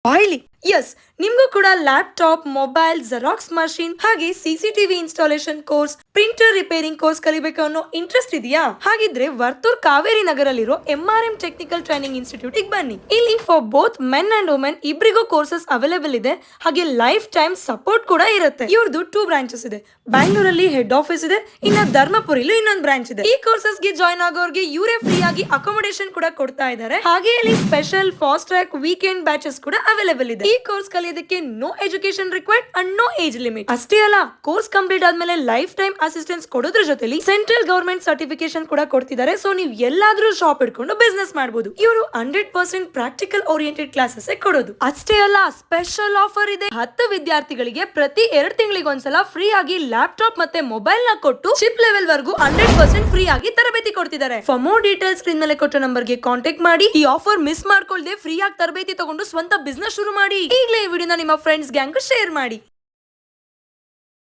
ಬಾಯ್ಲಿ. ಎಸ್, ನಿಮ್ಗೂ ಕೂಡ ಲ್ಯಾಪ್ಟಾಪ್, ಮೊಬೈಲ್, ಜೆರಾಕ್ಸ್ ಮಷೀನ್ ಹಾಗೆ CCTV installation course, printer repairing course ಕಲಿಬೇಕು ಅನ್ನೋ ಇಂಟ್ರೆಸ್ಟ್ ಇದೆಯಾ? ಹಾಗಿದ್ರೆ ವರ್ತೂರ್ ಕಾವೇರಿ ನಗರಲ್ಲಿರೋ MRM ಟೆಕ್ನಿಕಲ್ ಟ್ರೈನಿಂಗ್ ಇನ್ಸ್ಟಿಟ್ಯೂಟ್ ಬನ್ನಿ. ಇಲ್ಲಿ for both men and women ಇಬ್ಬರಿಗೂ ಕೋರ್ಸಸ್ ಅವೈಲೇಬಲ್ ಇದೆ. ಹಾಗೆ ಲೈಫ್ ಟೈಮ್ ಸಪೋರ್ಟ್ ಕೂಡ ಇರುತ್ತೆ. ಇವ್ರದ್ದು 2 ಬ್ರಾಂಚಸ್ ಇದೆ. ಬ್ಯಾಂಗ್ಳೂರಲ್ಲಿ ಹೆಡ್ ಆಫೀಸ್ ಇದೆ, ಇನ್ನ ಧರ್ಮಪುರಿಲೂ ಇನ್ನೊಂದು ಬ್ರಾಂಚ್ ಇದೆ. ಈ ಕೋರ್ಸಸ್ ಗೆ ಜಾಯ್ನ್ ಆಗೋರ್ಗೆ ಇವರೇ ಫ್ರೀ ಆಗಿ ಅಕಾಮಡೇಷನ್ ಕೂಡ ಕೊಡ್ತಾ ಇದ್ದಾರೆ. ಹಾಗೆ ಇಲ್ಲಿ special fast track weekend batches ಕೂಡ ಅವೈಲೇಬಲ್ ಇದೆ. ಈ ಕೋರ್ಸ್ ಕಲಿಯೋದಕ್ಕೆ no education required and no age limit. ಅಷ್ಟೇ ಅಲ್ಲ, ಕೋರ್ಸ್ ಕಂಪ್ಲೀಟ್ ಆದ್ಮೇಲೆ ಲೈಫ್ ಟೈಮ್ ಅಸಿಸ್ಟೆನ್ಸ್ ಕೊಡೋದ್ರ ಜೊತೆಲಿ ಸೆಂಟ್ರಲ್ ಗವರ್ಮೆಂಟ್ ಸರ್ಟಿಫಿಕೇಶನ್ ಕೂಡ ಕೊಡ್ತಿದ್ದಾರೆ. ಸೊ ನೀವು ಎಲ್ಲಾದ್ರೂ ಶಾಪ್ ಇಟ್ಕೊಂಡು ಬಿಸ್ನೆಸ್ ಮಾಡಬಹುದು. ಇವರು 100% ಪ್ರಾಕ್ಟಿಕಲ್ ಓರಿಯೆಂಟೆಡ್ ಕ್ಲಾಸಸ್ ಕೊಡೋದು. ಅಷ್ಟೇ ಅಲ್ಲ, ಸ್ಪೆಷಲ್ ಆಫರ್ ಇದೆ. 10 ವಿದ್ಯಾರ್ಥಿಗಳಿಗೆ ಪ್ರತಿ 2 ತಿಂಗಳಿಗೆ ಒಂದ್ಸಲ ಫ್ರೀ ಆಗಿ ಲ್ಯಾಪ್ಟಾಪ್ ಮತ್ತೆ ಮೊಬೈಲ್ ನ ಕೊಟ್ಟು ಚಿಪ್ ಲೆವೆಲ್ ವರೆಗೂ 100% ಫ್ರೀ ಆಗಿ ತರಬೇತಿ ಕೊಡ್ತಿದ್ದಾರೆ. ಫಾರ್ ಮೋರ್ ಡೀಟೇಲ್ಸ್ ಸ್ಕ್ರೀನ್ ಮೇಲೆ ಕೊಟ್ಟ ನಂಬರ್ ಗೆ ಕಾಂಟ್ಯಾಕ್ಟ್ ಮಾಡಿ. ಈ ಆಫರ್ ಮಿಸ್ ಮಾಡ್ಕೊಳ್ದೆ ಫ್ರೀ ಆಗಿ ತರಬೇತಿ ತಗೊಂಡು ಸ್ವಂತ ಬಿಸ್ನೆಸ್ ಶುರು ಮಾಡಿ. ಈಗಲೇ ಈ ವಿಡಿಯೋನ ನಿಮ್ಮ ಫ್ರೆಂಡ್ಸ್ ಗ್ಯಾಂಗ್ ಶೇರ್ ಮಾಡಿ.